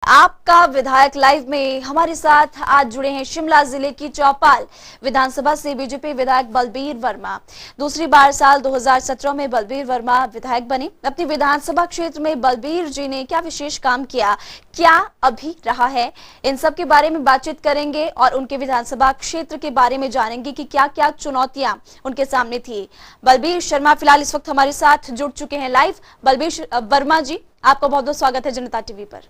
आपका विधायक लाइव में हमारे साथ आज जुड़े हैं शिमला जिले की चौपाल विधानसभा से बीजेपी विधायक बलबीर वर्मा। दूसरी बार साल 2017 में बलबीर वर्मा विधायक बने। अपनी विधानसभा क्षेत्र में बलबीर जी ने क्या विशेष काम किया, क्या अभी रहा है, इन सब के बारे में बातचीत करेंगे और उनके विधानसभा क्षेत्र के बारे में जानेंगे कि क्या क्या चुनौतियां उनके सामने थी। बलबीर शर्मा फिलहाल इस वक्त हमारे साथ जुड़ चुके हैं लाइव। बलबीर वर्मा जी, आपका बहुत बहुत स्वागत है जनता टीवी पर।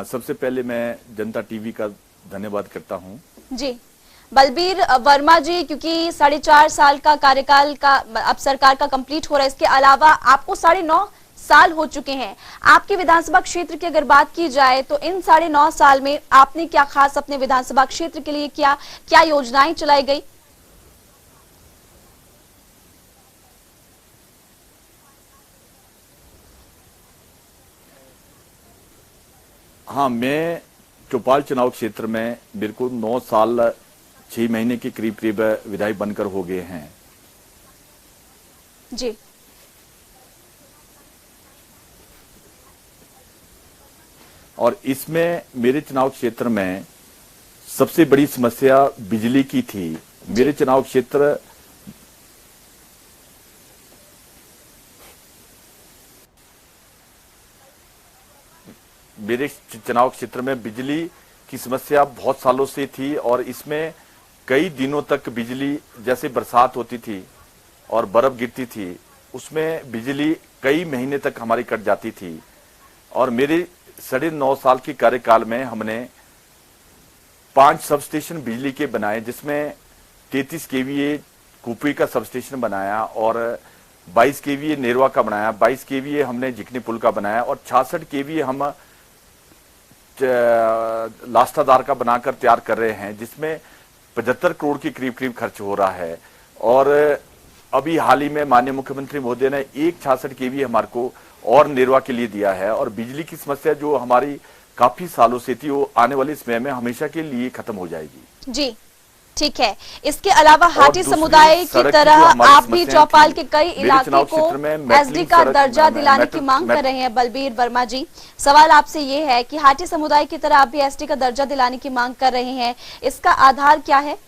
सबसे पहले मैं जनता टीवी का धन्यवाद करता हूं। जी बलबीर वर्मा जी, क्योंकि 4.5 साल का कार्यकाल का अब सरकार का कंप्लीट हो रहा है, इसके अलावा आपको 9.5 साल हो चुके हैं। आपके विधानसभा क्षेत्र की अगर बात की जाए तो इन 9.5 साल में आपने क्या खास अपने विधानसभा क्षेत्र के लिए क्या क्या योजनाएं चलाई गई? हाँ, मैं चौपाल चुनाव क्षेत्र में मेरे को 9 साल 6 महीने के करीब करीब विधायक बनकर हो गए हैं। जी और इसमें मेरे चुनाव क्षेत्र में सबसे बड़ी समस्या बिजली की थी। मेरे चुनाव क्षेत्र में बिजली की समस्या बहुत सालों से थी और इसमें कई दिनों तक बिजली, जैसे बरसात होती थी और बर्फ गिरती थी, उसमें बिजली कई महीने तक हमारी कट जाती थी। और मेरे 9.5 साल के कार्यकाल में हमने 5 सब स्टेशन बिजली के बनाए, जिसमें 33 केवीए कुपी का सब स्टेशन बनाया और 22 केवीए नेरवा का बनाया, 22 केवीए हमने जिकनी पुल का बनाया और 66 केवीए हम लास्टादार का बनाकर तैयार कर रहे हैं, जिसमें 75 करोड़ के करीब करीब खर्च हो रहा है। और अभी हाल ही में माननीय मुख्यमंत्री महोदय ने 66 केवी हमारे को और निर्वाह के लिए दिया है। और बिजली की समस्या जो हमारी काफी सालों से थी, वो आने वाले समय में हमेशा के लिए खत्म हो जाएगी। जी ठीक है। इसके अलावा हाटी समुदाय की तरह आप भी चौपाल के कई इलाके को एसडी का दर्जा दिलाने की मांग कर रहे हैं। बलबीर वर्मा जी, सवाल आपसे ये है कि हाटी समुदाय की तरह आप भी एसडी का दर्जा दिलाने की मांग कर रहे हैं, इसका आधार क्या है?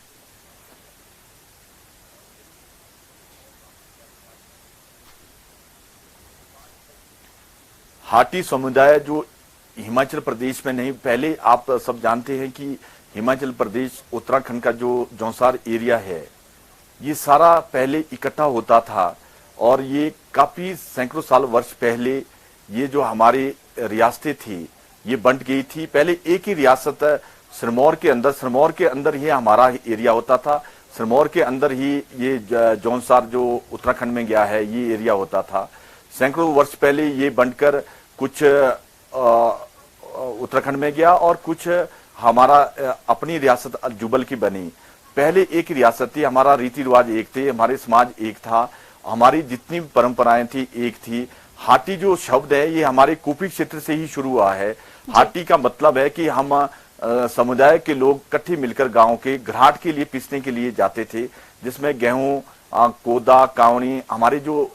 हाटी समुदाय जो हिमाचल प्रदेश में नहीं, पहले आप सब जानते हैं कि हिमाचल प्रदेश उत्तराखंड का जो जौनसार एरिया है, ये सारा पहले इकट्ठा होता था और ये काफी सैकड़ों साल वर्ष पहले ये जो हमारी रियासतें थी ये बंट गई थी। पहले एक ही रियासत सिरमौर के अंदर ही हमारा एरिया होता था। सिरमौर के अंदर ही ये जौनसार जो उत्तराखंड में गया है ये एरिया होता था। सैकड़ों वर्ष पहले ये बंटकर कुछ उत्तराखंड में गया और कुछ हमारा अपनी रियासत जुबल की बनी। पहले एक रियासत थी, हमारा रीति रिवाज एक थे, हमारे समाज एक था, हमारी जितनी परंपराएं थी एक थी। हाटी जो शब्द है ये हमारे कुपी क्षेत्र से ही शुरू हुआ है। हाटी का मतलब है कि हम समुदाय के लोग इकट्ठे मिलकर गांव के घराट के लिए पीसने के लिए जाते थे, जिसमें गेहूं, कोदा, कावनी, हमारे जो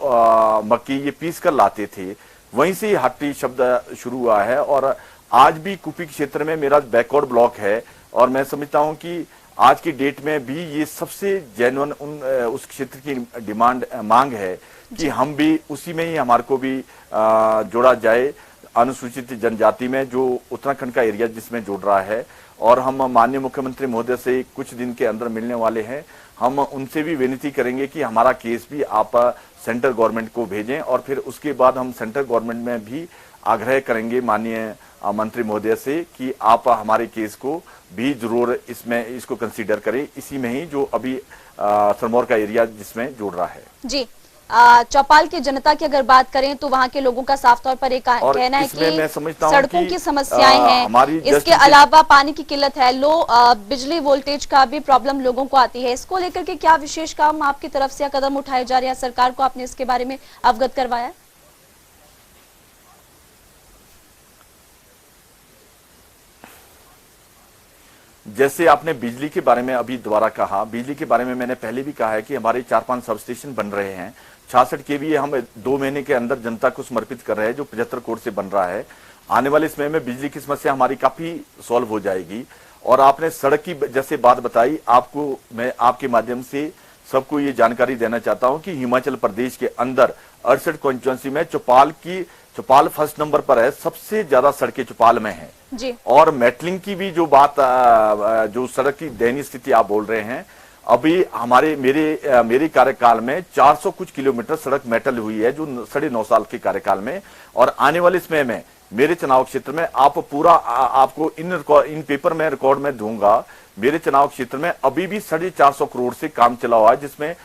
मक्की ये पीस कर लाते थे। वहीं से हाटी शब्द शुरू हुआ है और आज भी कुपी क्षेत्र में मेरा बैकवर्ड ब्लॉक है और मैं समझता हूं कि आज की डेट में भी ये सबसे जेन्युइन उस क्षेत्र की मांग है कि हम भी उसी में ही हमारे को भी जोड़ा जाए, अनुसूचित जनजाति में जो उत्तराखंड का एरिया जिसमें जोड़ रहा है। और हम माननीय मुख्यमंत्री महोदय से कुछ दिन के अंदर मिलने वाले हैं। हम उनसे भी विनती करेंगे कि हमारा केस भी आप सेंट्रल गवर्नमेंट को भेजें और फिर उसके बाद हम सेंट्रल गवर्नमेंट में भी आग्रह करेंगे माननीय मंत्री महोदय से कि आप हमारे केस को भी जरूर इसको कंसीडर करें, इसी में ही जो अभी सिरमौर का एरिया जिसमें जोड़ रहा है। जी चौपाल की जनता की अगर बात करें तो वहां के लोगों का साफ तौर पर एक कहना है कि सड़कों की समस्याएं हैं, इसके अलावा पानी की किल्लत है, लो बिजली वोल्टेज का भी प्रॉब्लम लोगों को आती है। इसको लेकर के क्या विशेष काम आपकी तरफ से कदम उठाए जा रहे हैं? सरकार को आपने इसके बारे में अवगत करवाया? जैसे आपने बिजली के बारे में अभी दोबारा कहा, बिजली के बारे में मैंने पहले भी कहा है कि हमारे 4-5 सब स्टेशन बन रहे हैं। 66 केवीए हम 2 महीने के अंदर जनता को समर्पित कर रहे हैं, जो 75 करोड़ से बन रहा है। आने वाले समय में बिजली की समस्या हमारी काफी सॉल्व हो जाएगी। और आपने सड़क की जैसे बात बताई, आपको मैं आपके माध्यम से सबको ये जानकारी देना चाहता हूं कि हिमाचल प्रदेश के अंदर 68 कॉन्स्टिट्यूंसी में चौपाल फर्स्ट नंबर पर है। सबसे ज्यादा सड़कें चौपाल में हैं जी। और मेटलिंग की भी जो बात, जो सड़क की दयनीय स्थिति आप बोल रहे हैं, अभी मेरे कार्यकाल में 400 कुछ किलोमीटर सड़क मेटल हुई है, जो 9.5 साल के कार्यकाल में। और आने वाले समय में मेरे चुनाव क्षेत्र में आप पूरा आपको इन पेपर में रिकॉर्ड में दूंगा। मेरे चुनाव क्षेत्र में अभी भी 450 करोड़ से काम चला हुआ है, जिसमें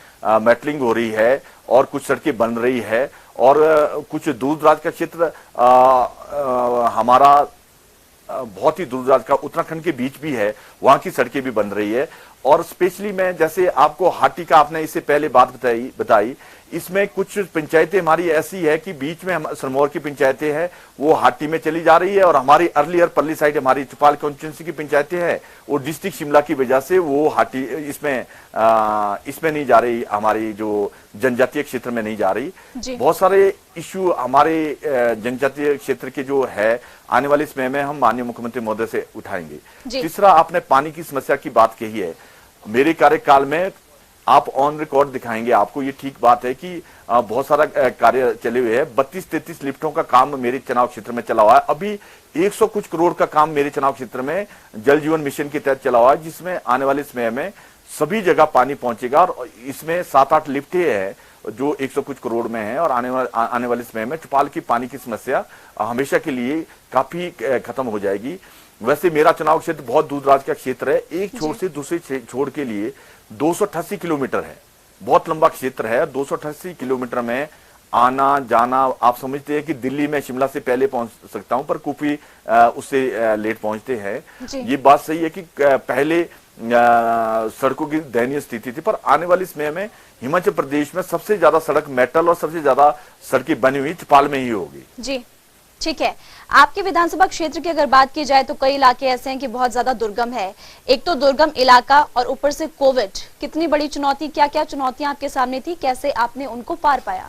मेटलिंग हो रही है और कुछ सड़कें बन रही है। और कुछ दूर दराज का क्षेत्र हमारा बहुत ही दूर दराज का उत्तराखंड के बीच भी है, वहां की सड़कें भी बन रही है। और स्पेशली मैं जैसे आपको हाटी का आपने इससे पहले बात बताई, इसमें कुछ पंचायतें हमारी ऐसी है कि बीच में हम सिरमौर की पंचायतें हैं, वो हाटी में चली जा रही है। और हमारी अर्लियर परली साइड हमारी चौपाल कॉन्स्टिट्यूंसी की पंचायतें हैं, वो डिस्ट्रिक्ट शिमला की वजह से वो हाटी इसमें नहीं जा रही, हमारी जो जनजातीय क्षेत्र में नहीं जा रही। बहुत सारे इश्यू हमारे जनजातीय क्षेत्र के जो है, आने वाले समय में हम माननीय मुख्यमंत्री महोदय से उठाएंगे। तीसरा, आपने पानी की समस्या की बात कही है। मेरे कार्यकाल में आप ऑन रिकॉर्ड दिखाएंगे, आपको ये ठीक बात है कि बहुत सारा कार्य चले हुए हैं। 32-33 लिफ्टों का काम मेरे चुनाव क्षेत्र में चला हुआ है। अभी 100 कुछ करोड़ का काम मेरे चुनाव क्षेत्र में जल जीवन मिशन के तहत चला हुआ है, जिसमें आने वाले समय में सभी जगह पानी पहुंचेगा। और इसमें 7-8 लिफ्टें हैं जो 100 कुछ करोड़ में है। और आने वाले समय में चौपाल की पानी की समस्या हमेशा के लिए काफी खत्म हो जाएगी। वैसे मेरा चुनाव क्षेत्र बहुत दूर दराज का क्षेत्र है, एक छोर से दूसरे छोर के लिए 288 किलोमीटर है, बहुत लंबा क्षेत्र है। 288 किलोमीटर में आना जाना, आप समझते हैं कि दिल्ली में शिमला से पहले पहुंच सकता हूं, पर कुफरी उससे लेट पहुंचते हैं। ये बात सही है कि पहले सड़कों की दयनीय स्थिति थी, पर आने वाले समय में हिमाचल प्रदेश में सबसे ज्यादा सड़क मेटल और सबसे ज्यादा सड़कें बनी हुई चौपाल में ही होगी। जी, ठीक है। आपके विधानसभा क्षेत्र की अगर बात की जाए तो कई इलाके ऐसे हैं कि बहुत ज्यादा दुर्गम है। एक तो दुर्गम इलाका और ऊपर से कोविड, कितनी बड़ी चुनौती, क्या क्या चुनौतियां आपके सामने थी, कैसे आपने उनको पार पाया?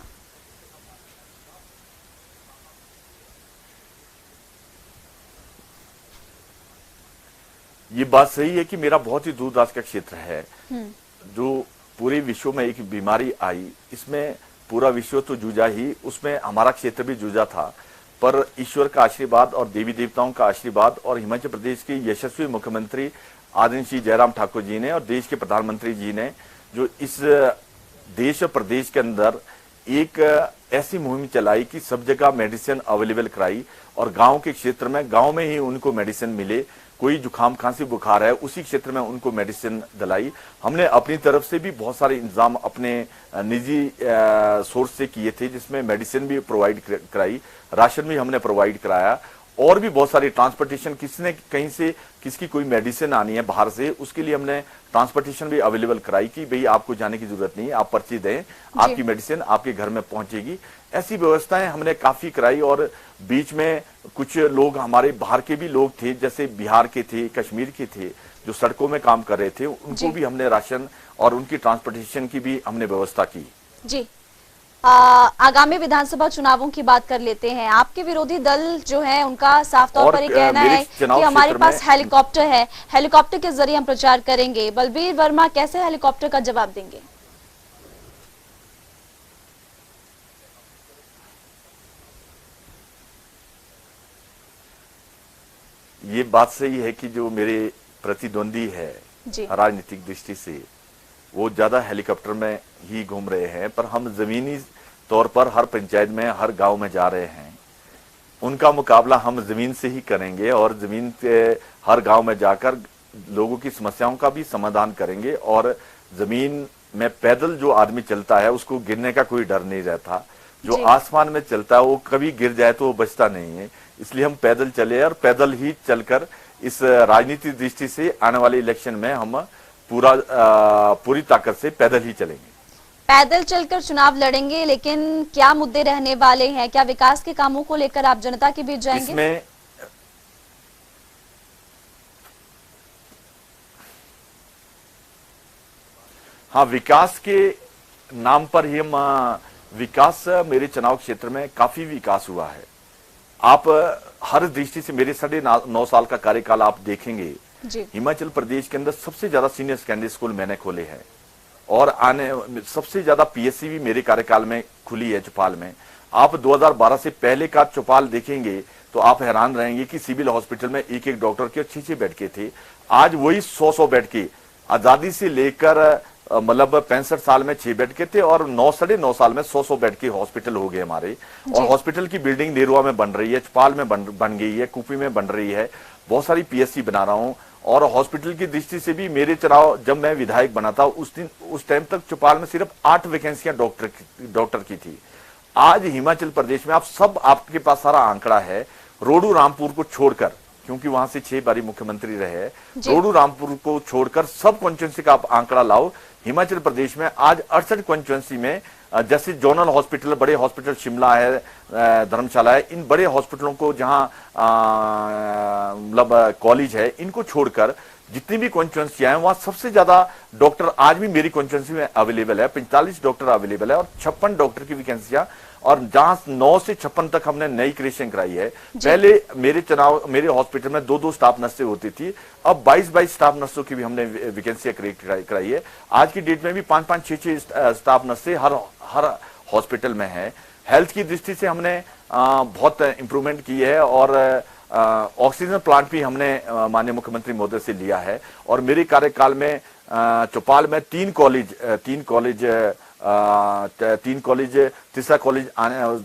ये बात सही है कि मेरा बहुत ही दूर दराज का क्षेत्र है, जो पूरे विश्व में एक बीमारी आई, इसमें पूरा विश्व तो जूझा ही, उसमें हमारा क्षेत्र भी जूझा था। पर ईश्वर का आशीर्वाद और देवी देवताओं का आशीर्वाद और हिमाचल प्रदेश के यशस्वी मुख्यमंत्री आदरणीय श्री जयराम ठाकुर जी ने और देश के प्रधानमंत्री जी ने जो इस देश और प्रदेश के अंदर एक ऐसी मुहिम चलाई कि सब जगह मेडिसिन अवेलेबल कराई। और गांव के क्षेत्र में, गांव में ही उनको मेडिसिन मिले। कोई जुकाम खांसी बुखार है, उसी क्षेत्र में उनको मेडिसिन दिलाई। हमने अपनी तरफ से भी बहुत सारे इंतजाम अपने निजी सोर्स से किए थे, जिसमें मेडिसिन भी प्रोवाइड कराई, राशन भी हमने प्रोवाइड कराया। और भी बहुत सारी ट्रांसपोर्टेशन, किसने कहीं से किसकी कोई मेडिसिन आनी है बाहर से, उसके लिए हमने ट्रांसपोर्टेशन भी अवेलेबल कराई कि भाई आपको जाने की जरूरत नहीं है, आप पर्ची दें, आपकी मेडिसिन आपके घर में पहुंचेगी। ऐसी व्यवस्थाएं हमने काफी कराई। और बीच में कुछ लोग हमारे बाहर के भी लोग थे, जैसे बिहार के थे, कश्मीर के थे, जो सड़कों में काम कर रहे थे, उनको भी हमने राशन और उनकी ट्रांसपोर्टेशन की भी हमने व्यवस्था की। जी, आगामी विधानसभा चुनावों की बात कर लेते हैं। आपके विरोधी दल जो है उनका साफ तौर पर ये कहना है कि हमारे पास हेलीकॉप्टर है, हेलीकॉप्टर के जरिए हम प्रचार करेंगे। बलबीर वर्मा कैसे हेलीकॉप्टर का जवाब देंगे? ये बात सही है कि जो मेरे प्रतिद्वंदी है राजनीतिक दृष्टि से, वो ज्यादा हेलीकॉप्टर में ही घूम रहे हैं, पर हम जमीनी तौर पर हर पंचायत में, हर गांव में जा रहे हैं। उनका मुकाबला हम जमीन से ही करेंगे और जमीन के हर गांव में जाकर लोगों की समस्याओं का भी समाधान करेंगे। और जमीन में पैदल जो आदमी चलता है, उसको गिरने का कोई डर नहीं रहता। जो आसमान में चलता है, वो कभी गिर जाए तो वो बचता नहीं है। इसलिए हम पैदल चले और पैदल ही चलकर इस राजनीतिक दृष्टि से आने वाले इलेक्शन में हम पूरी ताकत से पैदल ही चलेंगे। पैदल चलकर चुनाव लड़ेंगे, लेकिन क्या मुद्दे रहने वाले हैं? क्या विकास के कामों को लेकर आप जनता के बीच जाएंगे? इसमें हाँ, विकास के नाम पर ही हम विकास मेरे चुनाव क्षेत्र में काफी विकास हुआ है। आप हर दृष्टि से मेरे 9.5 साल का कार्यकाल आप देखेंगे, हिमाचल प्रदेश के अंदर सबसे ज्यादा सीनियर सेकेंडरी स्कूल मैंने खोले हैं और आने सबसे ज्यादा पीएससी भी मेरे कार्यकाल में खुली है चौपाल में। आप 2012 से पहले का चौपाल देखेंगे तो आप हैरान रहेंगे कि सिविल हॉस्पिटल में एक एक डॉक्टर के 6-6 बेड के थे। आज वही 100-100 बेड के, आजादी से लेकर मतलब 65 साल में 6 बेड के थे और 9-9.5 साल में 100-100 बेड के हॉस्पिटल हो गए हमारे। और हॉस्पिटल की बिल्डिंग नेरुआ में बन रही है, चौपाल में बन गई है, कुपी में बन रही है, बहुत सारी पीएससी बना रहा हूं। और हॉस्पिटल की दृष्टि से भी मेरे चुनाव जब मैं विधायक बना था उस टाइम तक चौपाल में सिर्फ 8 वैकेंसियां डॉक्टर की थी। आज हिमाचल प्रदेश में आपके पास सारा आंकड़ा है, रोडू रामपुर को छोड़कर, क्योंकि वहां से 6 बारी मुख्यमंत्री रहे, रोडू रामपुर को छोड़कर सब कॉन्स्टिट्यूंसी का आप आंकड़ा लाओ, हिमाचल प्रदेश में आज 68 कॉन्स्टिट्यूंसी में जैसे जोनल हॉस्पिटल, बड़े हॉस्पिटल शिमला है, धर्मशाला है, इन बड़े हॉस्पिटलों को जहां मतलब कॉलेज है, इनको छोड़कर जितनी भी कॉन्स्टिट्यूंसियां हैं वहां सबसे ज्यादा डॉक्टर आज भी मेरी कॉन्स्टिट्यूंसी में अवेलेबल है। 45 डॉक्टर अवेलेबल है और 56 डॉक्टर की वैकेंसियां, और जहां 9 से 56 तक हमने नई क्रिएशन कराई है। पहले मेरे हॉस्पिटल में 2-2 स्टाफ नर्सें होती थी, अब 22 स्टाफ नर्सों की भी हमने वैकेंसियां क्रिएट कराई है। आज की डेट में भी 5-5, 6-6 स्टाफ नर्सें हर हॉस्पिटल में है। हेल्थ की दृष्टि से हमने बहुत इंप्रूवमेंट की है और ऑक्सीजन प्लांट भी हमने माननीय मुख्यमंत्री महोदय से लिया है। और मेरे कार्यकाल में चौपाल में 3 कॉलेज, तीसरा कॉलेज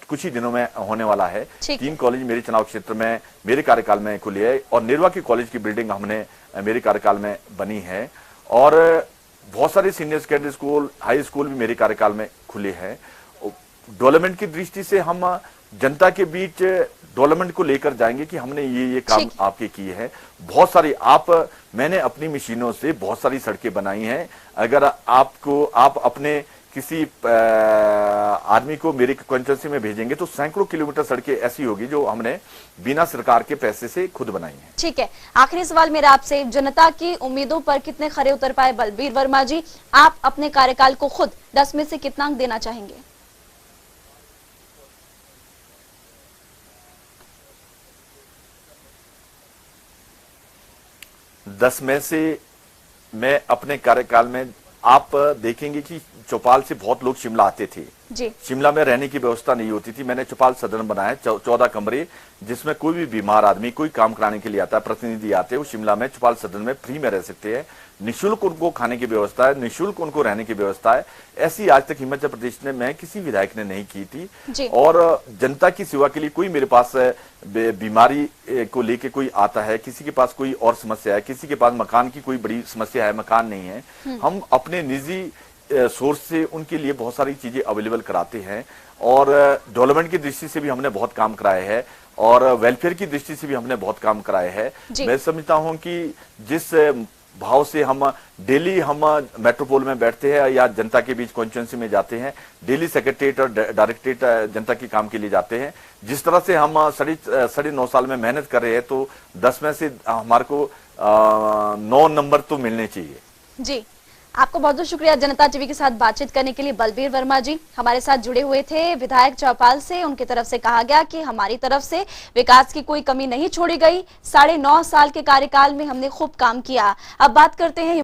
कुछ ही दिनों में होने वाला है। 3 कॉलेज मेरे चुनाव क्षेत्र में मेरे कार्यकाल में खुले है और नेरवा की कॉलेज की बिल्डिंग हमने मेरे कार्यकाल में बनी है। और बहुत सारे senior secondary school, high school भी मेरे कार्यकाल में खुले हैं। डेवलपमेंट की दृष्टि से हम जनता के बीच डेवलपमेंट को लेकर जाएंगे कि हमने ये काम आपके किए हैं। बहुत सारी मैंने अपनी मशीनों से बहुत सारी सड़कें बनाई हैं। अगर आप अपने किसी आदमी को मेरी कॉन्स्टिट्यूंसी में भेजेंगे तो सैकड़ों किलोमीटर सड़कें ऐसी होगी जो हमने बिना सरकार के पैसे से खुद बनाई है। ठीक है, आखिरी सवाल मेरा आपसे, जनता की उम्मीदों पर कितने खरे उतर पाए बलबीर वर्मा जी? आप अपने कार्यकाल को खुद 10 में से कितना अंक देना चाहेंगे? 10 में से मैं अपने कार्यकाल में, आप देखेंगे कि चौपाल से बहुत लोग शिमला आते थे जी। शिमला में रहने की व्यवस्था नहीं होती थी। मैंने चौपाल सदन बनाया 14 कमरे, जिसमें कोई भी बीमार आदमी कोई काम कराने के लिए आता है, प्रतिनिधि आते हैं, वो शिमला में चौपाल सदन में फ्री में रह सकते हैं। निःशुल्क उनको खाने की व्यवस्था है, निःशुल्क उनको रहने की व्यवस्था है। ऐसी आज तक हिमाचल प्रदेश ने मैं किसी विधायक ने नहीं की थी। और जनता की सेवा के लिए कोई मेरे पास बीमारी को लेके कोई आता है, किसी के पास कोई और समस्या है, किसी के पास मकान की कोई बड़ी समस्या है, मकान नहीं है, हम अपने निजी सोर्स से उनके लिए बहुत सारी चीजें अवेलेबल कराते हैं। और डेवलपमेंट की दृष्टि से भी हमने बहुत काम कराए हैं और वेलफेयर की दृष्टि से भी हमने बहुत काम कराए हैं। मैं समझता हूं कि जिस भाव से हम डेली मेट्रोपोल में बैठते हैं या जनता के बीच कॉन्स्टिट्यूंसी में जाते हैं, डेली सेक्रेटरीट और डायरेक्टरेट जनता के काम के लिए जाते हैं, जिस तरह से हम 9.5 साल में मेहनत कर रहे हैं, तो 10 में से हमारे को 9 नंबर तो मिलने चाहिए। जी, आपको बहुत बहुत शुक्रिया जनता टीवी के साथ बातचीत करने के लिए। बलबीर वर्मा जी हमारे साथ जुड़े हुए थे, विधायक चौपाल से। उनकी तरफ से कहा गया कि हमारी तरफ से विकास की कोई कमी नहीं छोड़ी गई, 9.5 साल के कार्यकाल में हमने खूब काम किया। अब बात करते हैं